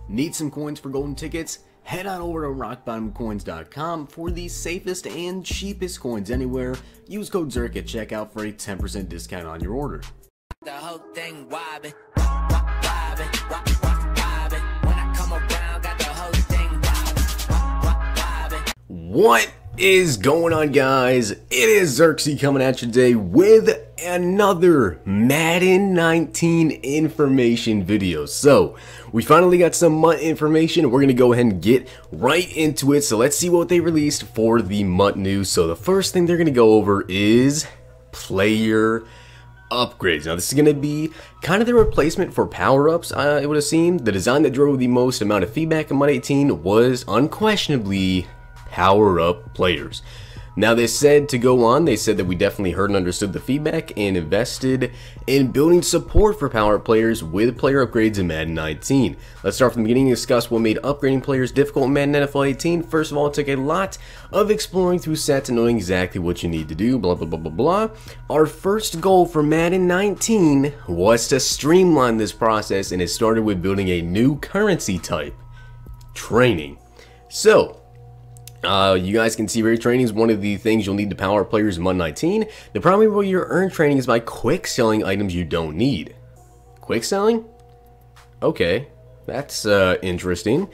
Need some coins for golden tickets? Head on over to rockbottomcoins.com for the safest and cheapest coins anywhere. Use code Zirksee at checkout for a 10% discount on your order. The whole thing wobbin', wobbin', wobbin'. When I come around, got the whole thing wobbin'. What is going on, guys? It is Zirksee coming at you today with another Madden 19 information video. So we finally got some MUT information. We're gonna go ahead and get right into it. So let's see what they released for the MUT news. So the first thing they're gonna go over is player upgrades. Now this is going to be kind of the replacement for power-ups, it would have seemed. The design that drove the most amount of feedback in MUT 18 was unquestionably power-up players. Now they said to go on, they said that we definitely heard and understood the feedback and invested in building support for power-up players with player upgrades in Madden 19. Let's start from the beginning and discuss what made upgrading players difficult in Madden NFL 18. First of all, it took a lot of exploring through sets and knowing exactly what you need to do, blah blah blah blah blah. Our first goal for Madden 19 was to streamline this process, and it started with building a new currency type, training. So you guys can see very training is one of the things you'll need to power up players in MUT 19. The primary way you earn training is by quick selling items you don't need. Quick selling? Okay, that's interesting.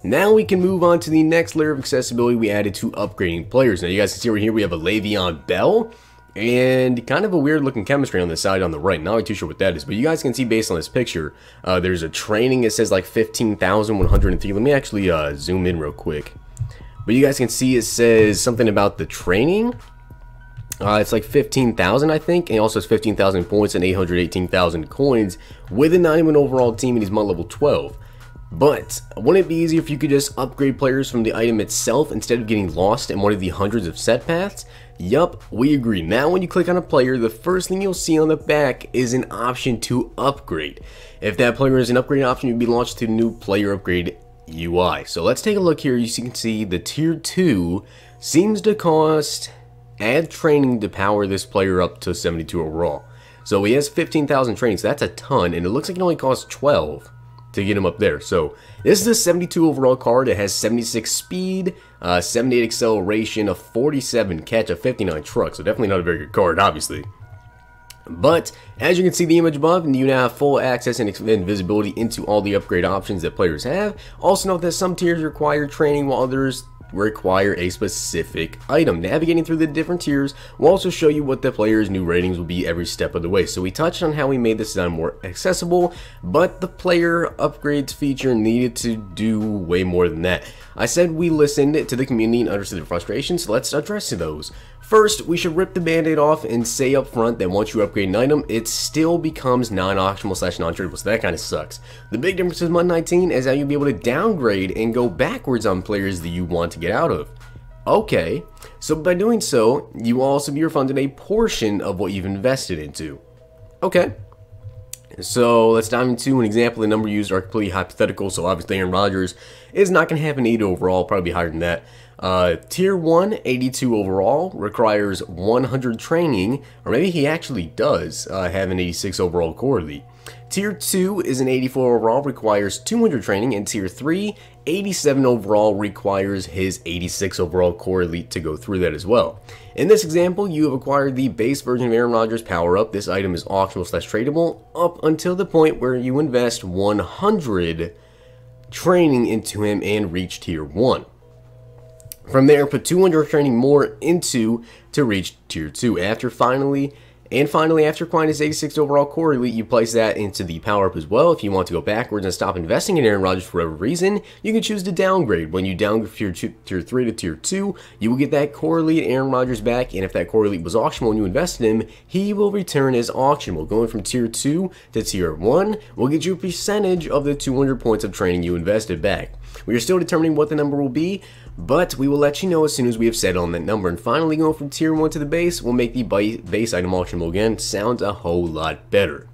Now we can move on to the next layer of accessibility we added to upgrading players. Now you guys can see right here we have a Le'Veon Bell and kind of a weird looking chemistry on the side on the right. Not really too sure what that is, but you guys can see based on this picture, there's a training. It says like 15,103. Let me actually zoom in real quick. But you guys can see it says something about the training. It's like 15,000, I think, and it also has 15,000 points and 818,000 coins with a 91 overall team, and he's MUT level 12. But wouldn't it be easier if you could just upgrade players from the item itself instead of getting lost in one of the hundreds of set paths? Yup, we agree. Now when you click on a player, the first thing you'll see on the back is an option to upgrade. If that player is an upgrade option, you'll be launched to the new player upgrade UI. So let's take a look here. You can see the tier 2 seems to cost add training to power this player up to 72 overall. So he has 15,000 training, so that's a ton, and it looks like it only costs 12 to get him up there. So this is a 72 overall card. It has 76 speed, 78 acceleration, a 47 catch, a 59 truck. So definitely not a very good card, obviously. But as you can see the image above, you now have full access and visibility into all the upgrade options that players have. Also note that some tiers require training while others require a specific item. Navigating through the different tiers will also show you what the player's new ratings will be every step of the way. So we touched on how we made this design more accessible, but the player upgrades feature needed to do way more than that. I said we listened to the community and understood the frustrations, so let's address those. First, we should rip the band-aid off and say up front that once you upgrade an item, it still becomes non-auctionable / non-tradable, so that kind of sucks. The big difference with MUT 19 is how you'll be able to downgrade and go backwards on players that you want to get out of. Okay, so by doing so, you will also be refunded a portion of what you've invested into. Okay. So let's dive into an example. The number used are completely hypothetical, so obviously Aaron Rodgers is not going to have an 80 overall, probably higher than that. Tier 1, 82 overall, requires 100 training, or maybe he actually does have an 86 overall core elite. Tier 2 is an 84 overall, requires 200 training, and Tier 3, 87 overall, requires his 86 overall core elite to go through that as well. In this example, you have acquired the base version of Aaron Rodgers power-up. This item is auctionable / tradable up until the point where you invest 100 training into him and reach Tier 1. From there, put 200 training more into to reach Tier 2. Finally, after acquiring his 86 overall core elite, you place that into the power-up as well. If you want to go backwards and stop investing in Aaron Rodgers for whatever reason, you can choose to downgrade. When you downgrade Tier 3 to Tier 2, you will get that core elite Aaron Rodgers back, and if that core elite was auctionable and you invest in him, he will return as auctionable. Going from Tier 2 to Tier 1 will get you a percentage of the 200 points of training you invested back. We are still determining what the number will be, but we will let you know as soon as we have settled on that number. And finally, going from Tier 1 to the base will make the base item auctionable again. Sounds a whole lot better.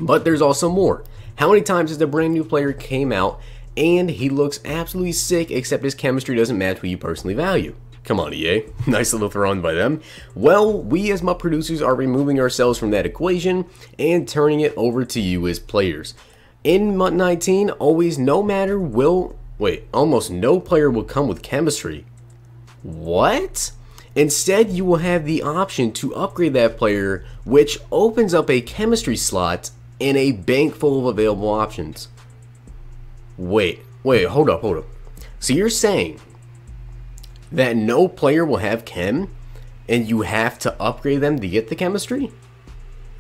But there's also more. How many times has the brand new player came out and he looks absolutely sick except his chemistry doesn't match what you personally value? Come on, EA. Nice little throw in by them. Well, we as MUT producers are removing ourselves from that equation and turning it over to you as players. In MUT 19, almost no player will come with chemistry. What? Instead, you will have the option to upgrade that player, which opens up a chemistry slot in a bank full of available options. Wait, hold up. So you're saying that no player will have chem, and you have to upgrade them to get the chemistry?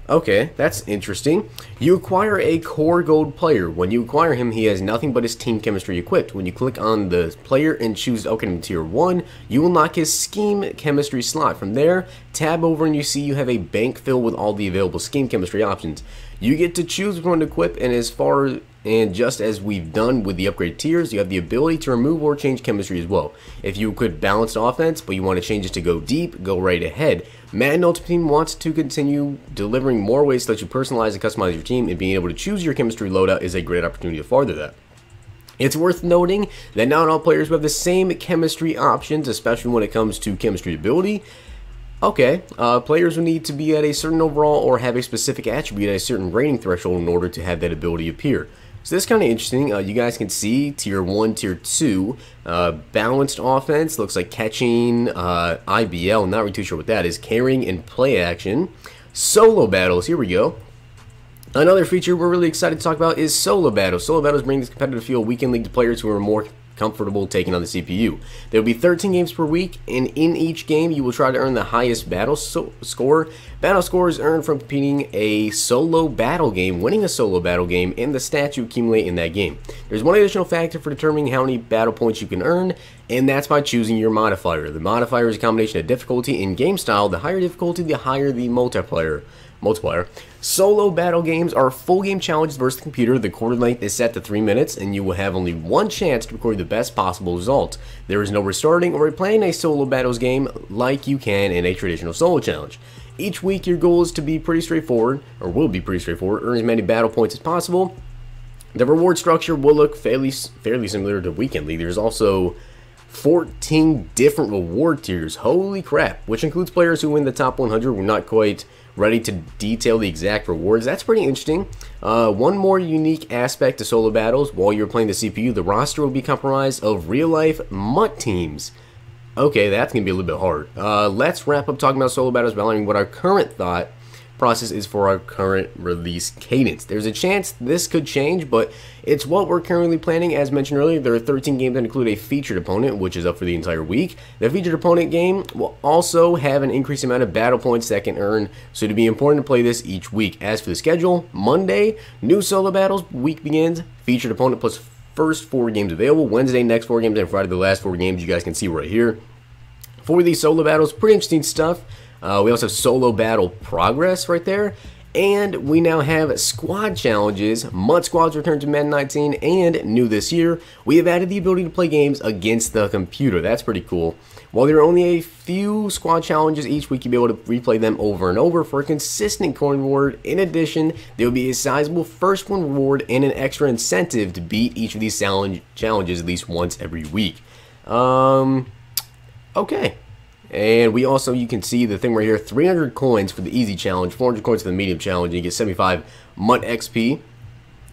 Okay, that's interesting. You acquire a core gold player. When you acquire him, he has nothing but his team chemistry equipped. When you click on the player and choose to upgrade him to tier 1, you will unlock his scheme chemistry slot. From there, tab over and you see you have a bank filled with all the available scheme chemistry options. You get to choose which one to equip, and just as we've done with the upgrade tiers, you have the ability to remove or change chemistry as well. If you equip balanced offense, but you want to change it to go deep, go right ahead. Madden Ultimate Team wants to continue delivering more ways to let you personalize and customize your team, and being able to choose your chemistry loadout is a great opportunity to further that. It's worth noting that not all players will have the same chemistry options, especially when it comes to chemistry ability. Okay, players will need to be at a certain overall or have a specific attribute at a certain rating threshold in order to have that ability appear. So this is kind of interesting. You guys can see tier 1, tier 2, balanced offense, looks like catching, IBL, not really too sure what that is, carrying and play action, solo battles, here we go. Another feature we're really excited to talk about is solo battles. Solo battles bring this competitive feel weekend league to players who are more comfortable taking on the CPU. There will be 13 games per week, and in each game you will try to earn the highest battle score. Battle score is earned from competing a solo battle game, winning a solo battle game, and the stats you accumulate in that game. There's one additional factor for determining how many battle points you can earn, and that's by choosing your modifier. The modifier is a combination of difficulty and game style. The higher difficulty, the higher the multiplier. Solo battle games are full game challenges versus the computer. The quarter length is set to 3 minutes, and you will have only one chance to record the best possible result. There is no restarting or replaying a solo battles game like you can in a traditional solo challenge. Each week your goal is to be pretty straightforward, or will be pretty straightforward, earn as many battle points as possible. The reward structure will look fairly similar to Weekend League. There's also 14 different reward tiers, holy crap, which includes players who win the top 100. We're not quite ready to detail the exact rewards. That's pretty interesting. One more unique aspect to solo battles: while you're playing the CPU, the roster will be comprised of real-life MUT teams. Okay, that's going to be a little bit hard. Let's wrap up talking about solo battles by learning what our current thought process is for our current release cadence. There's a chance this could change, but it's what we're currently planning. As mentioned earlier, there are 13 games that include a featured opponent, which is up for the entire week. The featured opponent game will also have an increased amount of battle points that can earn, so it'd be important to play this each week. As for the schedule, Monday, new solo battles week begins, featured opponent plus first 4 games available. Wednesday, next 4 games, and Friday, the last 4 games. You guys can see right here. For these solo battles, pretty interesting stuff. We also have solo battle progress right there, and we now have squad challenges. MUT squads return to Madden 19, and new this year, we have added the ability to play games against the computer. That's pretty cool. While there are only a few squad challenges each week, you'll be able to replay them over and over for a consistent coin reward. In addition, there will be a sizable first one reward and an extra incentive to beat each of these challenges at least once every week. Okay. And we also, you can see the thing right here, 300 coins for the easy challenge, 400 coins for the medium challenge, and you get 75 MUT XP.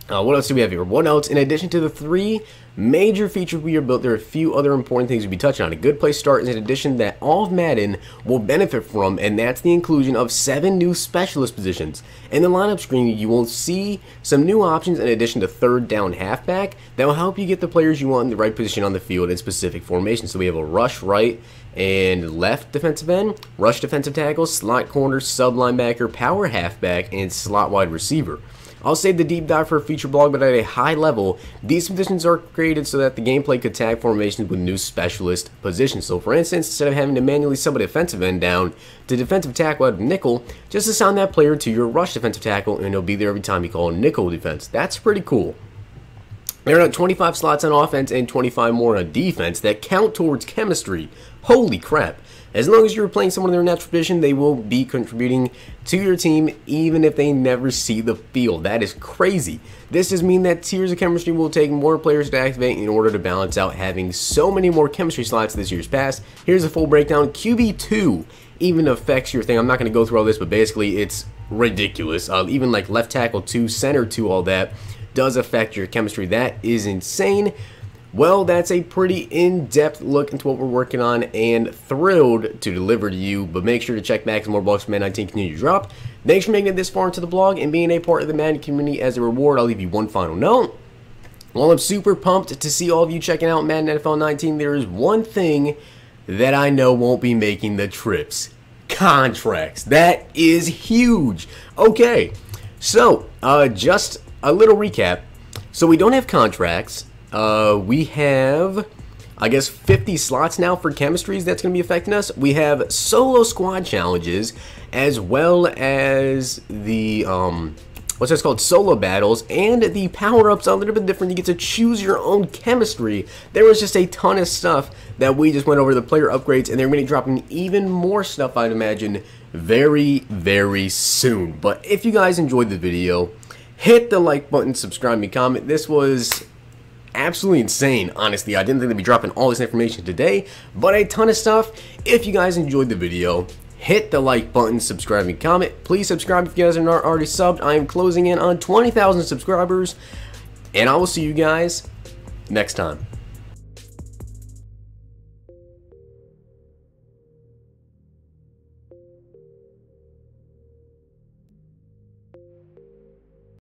What else do we have here? What else? In addition to the 3 major features we have built, there are a few other important things we'll be touching on. A good place to start is an addition that all of Madden will benefit from, and that's the inclusion of 7 new specialist positions. In the lineup screen, you will see some new options in addition to third down halfback that will help you get the players you want in the right position on the field in specific formations. So we have a rush right and left defensive end, rush defensive tackle, slot corner, sub linebacker, power halfback, and slot wide receiver. I'll save the deep dive for a future blog, but at a high level, these positions are created so that the gameplay could tag formations with new specialist positions. So for instance, instead of having to manually sub a defensive end down to defensive tackle out of nickel, just assign that player to your rush defensive tackle and he'll be there every time you call a nickel defense. That's pretty cool. There are 25 slots on offense and 25 more on defense that count towards chemistry. Holy crap. As long as you're playing someone in their natural position, they will be contributing to your team even if they never see the field. That is crazy. This does mean that tiers of chemistry will take more players to activate in order to balance out having so many more chemistry slots this year's past. Here's a full breakdown. QB2 even affects your thing. I'm not going to go through all this, but basically it's ridiculous. Even like left tackle 2, center 2, all that. does affect your chemistry. That is insane. Well, that's a pretty in-depth look into what we're working on, and thrilled to deliver to you. But make sure to check back some more blogs from Madden 19 continue to drop. Thanks for making it this far into the blog and being a part of the Madden community. As a reward, I'll leave you one final note. While I'm super pumped to see all of you checking out Madden NFL 19, there is one thing that I know won't be making the trips. Contracts. That is huge. Okay, so just a little recap. So we don't have contracts. We have, I guess, 50 slots now for chemistries that's going to be affecting us. We have solo squad challenges, as well as the what's this called, solo battles, and the power-ups are a little bit different. You get to choose your own chemistry. There was just a ton of stuff that we just went over, the player upgrades, and they're going to be dropping even more stuff, I'd imagine, very, very soon. But if you guys enjoyed the video, hit the like button, subscribe, and comment. This was absolutely insane, honestly. I didn't think they'd be dropping all this information today, but a ton of stuff. If you guys enjoyed the video, hit the like button, subscribe, and comment. Please subscribe if you guys are not already subbed. I am closing in on 20,000 subscribers, and I will see you guys next time.